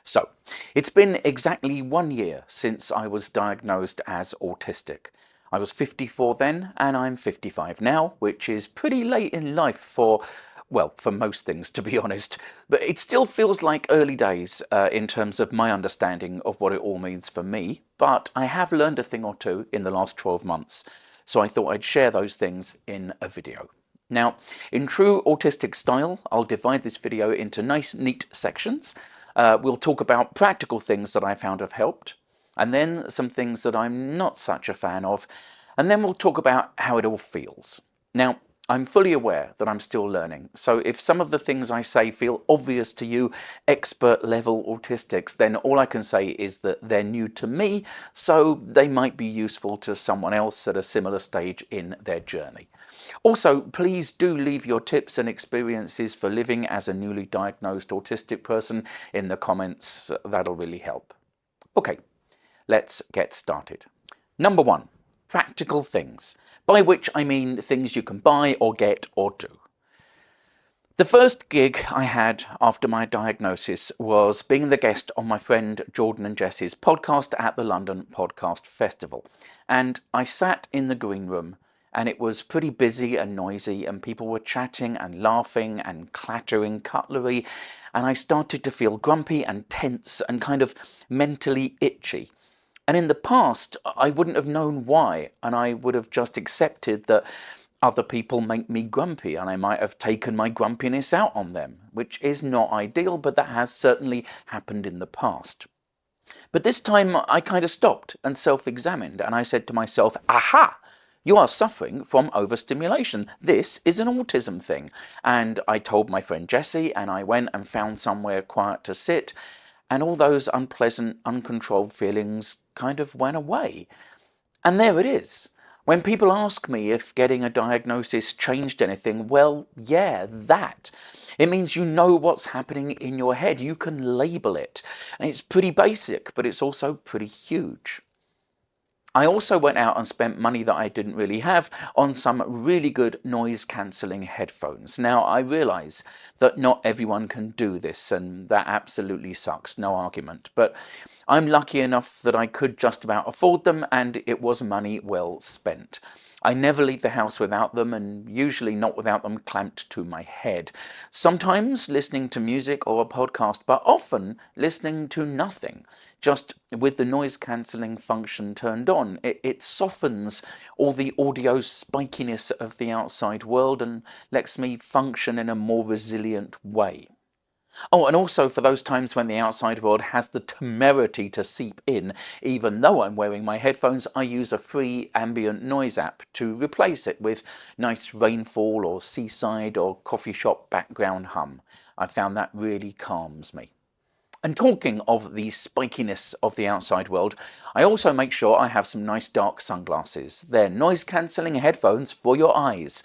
So, it's been exactly 1 year since I was diagnosed as autistic. I was 54 then, and I'm 55 now, which is pretty late in life for most things, to be honest. But it still feels like early days in terms of my understanding of what it all means for me. But I have learned a thing or two in the last 12 months, so I thought I'd share those things in a video. Now, in true autistic style, I'll divide this video into nice, neat sections. We'll talk about practical things that I found have helped, and then some things that I'm not such a fan of, and then we'll talk about how it all feels. Now, I'm fully aware that I'm still learning, so if some of the things I say feel obvious to you expert level autistics, then all I can say is that they're new to me, so they might be useful to someone else at a similar stage in their journey. Also, please do leave your tips and experiences for living as a newly diagnosed autistic person in the comments. That'll really help. Okay, let's get started. Number one, practical things, by which I mean things you can buy or get or do. The first gig I had after my diagnosis was being the guest on my friend Jordan and Jess's podcast at the London Podcast Festival. And I sat in the green room, and it was pretty busy and noisy, and people were chatting and laughing and clattering cutlery, and I started to feel grumpy and tense and kind of mentally itchy. And in the past, I wouldn't have known why, and I would have just accepted that other people make me grumpy, and I might have taken my grumpiness out on them, which is not ideal, but that has certainly happened in the past. But this time I kind of stopped and self-examined, and I said to myself, aha! You are suffering from overstimulation. This is an autism thing. And I told my friend Jessie, and I went and found somewhere quiet to sit, and all those unpleasant, uncontrolled feelings kind of went away. And there it is. When people ask me if getting a diagnosis changed anything, well, yeah, that. It means you know what's happening in your head. You can label it. And it's pretty basic, but it's also pretty huge. I also went out and spent money that I didn't really have on some really good noise cancelling headphones. Now, I realise that not everyone can do this, and that absolutely sucks, no argument. But I'm lucky enough that I could just about afford them, and it was money well spent. I never leave the house without them, and usually not without them clamped to my head. Sometimes listening to music or a podcast, but often listening to nothing, just with the noise cancelling function turned on. It softens all the audio spikiness of the outside world and lets me function in a more resilient way. Oh, and also for those times when the outside world has the temerity to seep in, even though I'm wearing my headphones, I use a free ambient noise app to replace it with nice rainfall or seaside or coffee shop background hum. I found that really calms me. And talking of the spikiness of the outside world, I also make sure I have some nice dark sunglasses. They're noise-cancelling headphones for your eyes.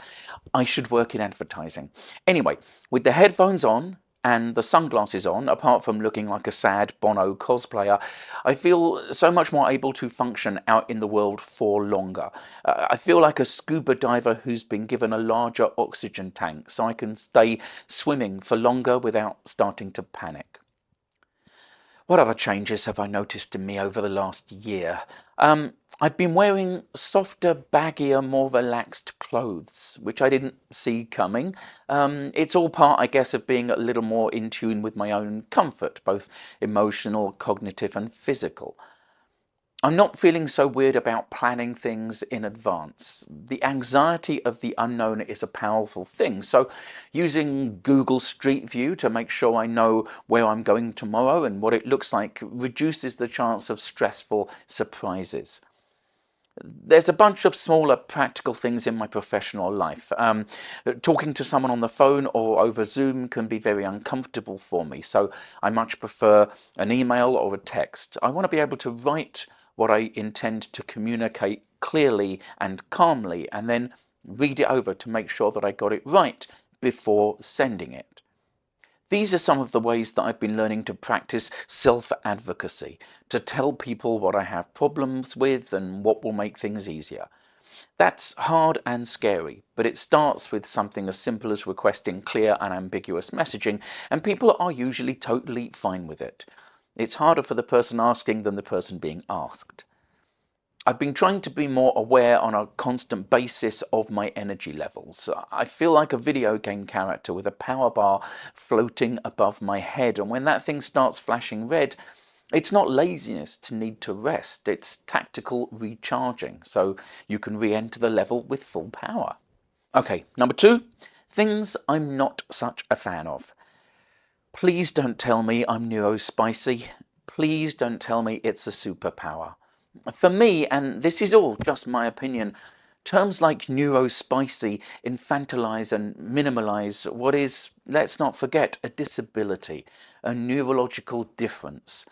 I should work in advertising. Anyway, with the headphones on and the sunglasses on, apart from looking like a sad Bono cosplayer, I feel so much more able to function out in the world for longer. I feel like a scuba diver who's been given a larger oxygen tank, so I can stay swimming for longer without starting to panic. What other changes have I noticed in me over the last year? I've been wearing softer, baggier, more relaxed clothes, which I didn't see coming. It's all part, I guess, of being a little more in tune with my own comfort, both emotional, cognitive, and physical. I'm not feeling so weird about planning things in advance. The anxiety of the unknown is a powerful thing, so using Google Street View to make sure I know where I'm going tomorrow and what it looks like reduces the chance of stressful surprises. There's a bunch of smaller practical things in my professional life. Talking to someone on the phone or over Zoom can be very uncomfortable for me, so I much prefer an email or a text. I want to be able to write what I intend to communicate clearly and calmly, and then read it over to make sure that I got it right before sending it. These are some of the ways that I've been learning to practice self-advocacy, to tell people what I have problems with and what will make things easier. That's hard and scary, but it starts with something as simple as requesting clear and ambiguous messaging, and people are usually totally fine with it. It's harder for the person asking than the person being asked. I've been trying to be more aware on a constant basis of my energy levels. I feel like a video game character with a power bar floating above my head, and when that thing starts flashing red, it's not laziness to need to rest, it's tactical recharging, so you can re-enter the level with full power. Okay, number 2, things I'm not such a fan of. Please don't tell me I'm neurospicy. Please don't tell me it's a superpower. For me, and this is all just my opinion, terms like neurospicy infantilize and minimalize what is, let's not forget, a disability, a neurological difference.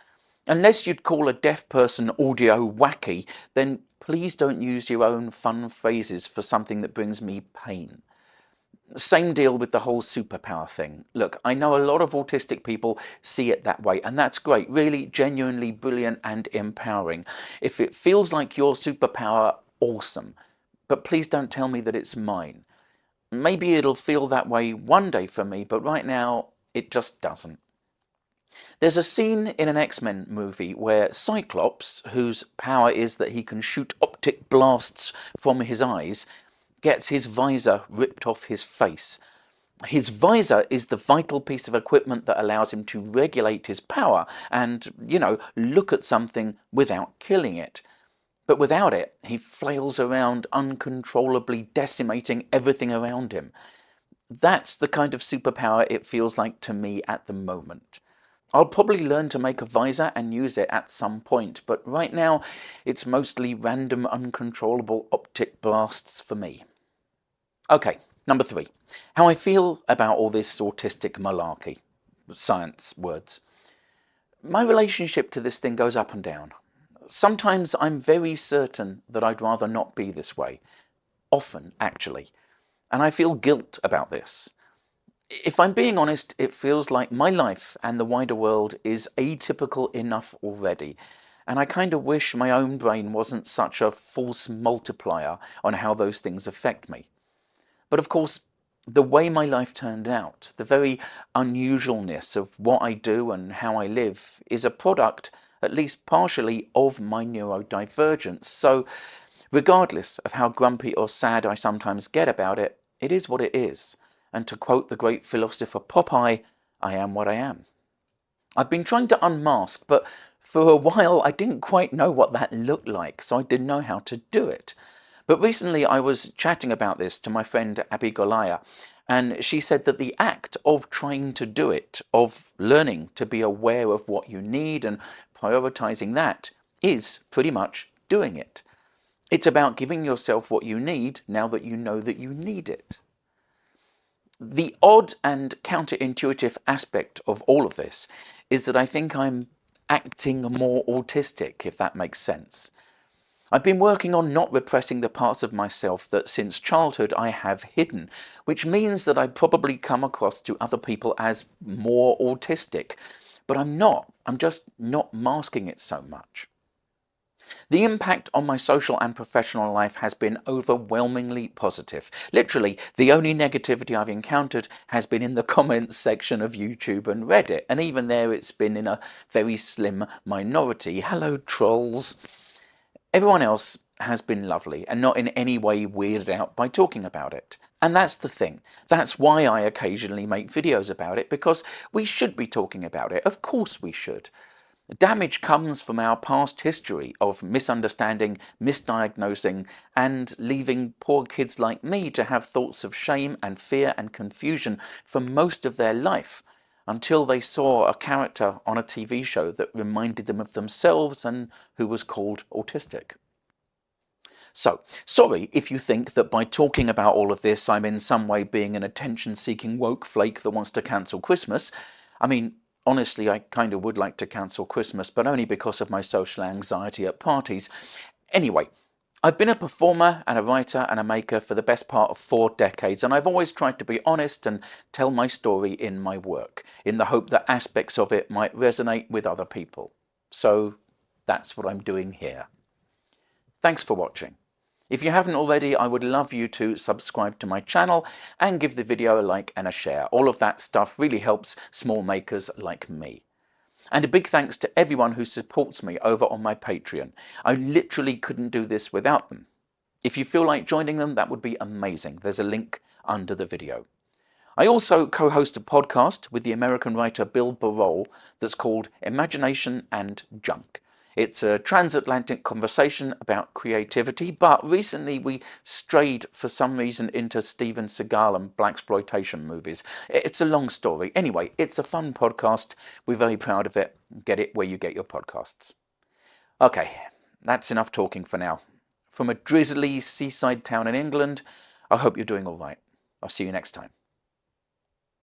Unless you'd call a deaf person audio wacky, then please don't use your own fun phrases for something that brings me pain. Same deal with the whole superpower thing. Look, I know a lot of autistic people see it that way, and that's great, really genuinely brilliant and empowering. If it feels like your superpower, awesome. But please don't tell me that it's mine. Maybe it'll feel that way one day for me, but right now it just doesn't. There's a scene in an X-Men movie where Cyclops, whose power is that he can shoot optic blasts from his eyes, gets his visor ripped off his face. His visor is the vital piece of equipment that allows him to regulate his power and, look at something without killing it. But without it, he flails around uncontrollably, decimating everything around him. That's the kind of superpower it feels like to me at the moment. I'll probably learn to make a visor and use it at some point, but right now it's mostly random uncontrollable optic blasts for me. Okay, number 3. How I feel about all this autistic malarkey. Science words. My relationship to this thing goes up and down. Sometimes I'm very certain that I'd rather not be this way. Often, actually. And I feel guilt about this. If I'm being honest, it feels like my life and the wider world is atypical enough already. And I kind of wish my own brain wasn't such a false multiplier on how those things affect me. But of course, the way my life turned out, the very unusualness of what I do and how I live, is a product, at least partially, of my neurodivergence. So, regardless of how grumpy or sad I sometimes get about it, it is what it is. And to quote the great philosopher Popeye, I am what I am. I've been trying to unmask, but for a while I didn't quite know what that looked like, so I didn't know how to do it. But recently I was chatting about this to my friend Abby Golaya, and she said that the act of trying to do it, of learning to be aware of what you need and prioritizing that, is pretty much doing it. It's about giving yourself what you need now that you know that you need it. The odd and counterintuitive aspect of all of this is that I think I'm acting more autistic, if that makes sense. I've been working on not repressing the parts of myself that since childhood I have hidden, which means that I probably come across to other people as more autistic. But I'm not. I'm just not masking it so much. The impact on my social and professional life has been overwhelmingly positive. Literally, the only negativity I've encountered has been in the comments section of YouTube and Reddit, and even there it's been in a very slim minority. Hello, trolls. Everyone else has been lovely and not in any way weirded out by talking about it. And that's the thing. That's why I occasionally make videos about it, because we should be talking about it. Of course we should. Damage comes from our past history of misunderstanding, misdiagnosing, and leaving poor kids like me to have thoughts of shame and fear and confusion for most of their life, until they saw a character on a TV show that reminded them of themselves and who was called autistic. So, sorry if you think that by talking about all of this I'm in some way being an attention-seeking woke flake that wants to cancel Christmas. I mean, honestly, I kind of would like to cancel Christmas, but only because of my social anxiety at parties. Anyway, I've been a performer and a writer and a maker for the best part of 4 decades, and I've always tried to be honest and tell my story in my work, in the hope that aspects of it might resonate with other people. So that's what I'm doing here. Thanks for watching. If you haven't already, I would love you to subscribe to my channel and give the video a like and a share. All of that stuff really helps small makers like me. And a big thanks to everyone who supports me over on my Patreon. I literally couldn't do this without them. If you feel like joining them, that would be amazing. There's a link under the video. I also co-host a podcast with the American writer Bill Barol that's called Imagination and Junk. It's a transatlantic conversation about creativity, but recently we strayed for some reason into Steven Seagal and blaxploitation movies. It's a long story. Anyway, it's a fun podcast. We're very proud of it. Get it where you get your podcasts. Okay, that's enough talking for now. From a drizzly seaside town in England, I hope you're doing all right. I'll see you next time.